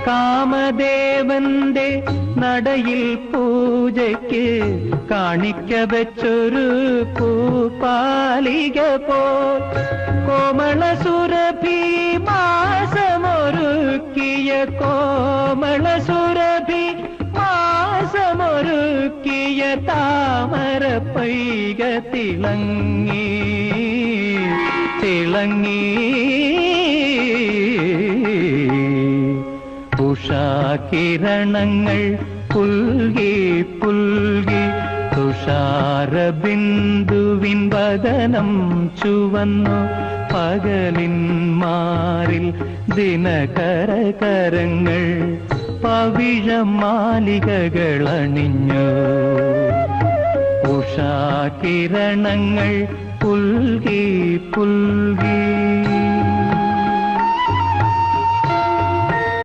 കാമദേവന്റെ നടയിൽ പൂജയ്ക്ക് കാണിക്ക വെച്ചൊരു പൂപ്പാലിക പോൽ കോമള സുരഭി മാസമൊരുക്കിയ കോമള സുരഭി മാസമൊരുക്കിയ താമര പൈക തിളങ്ങി തിളങ്ങി ഉഷാകിരണങ്ങൾ പുൽകി പുൽകി തുഷാരബിന്ദുവിൻ വദനം ചുവന്നു പകലിൻ മാറിൽ ദിനകരകരങ്ങൾ പവിഴമാലികകളണിഞ്ഞു ഉഷാകിരണങ്ങൾ പുൽകി പുൽകി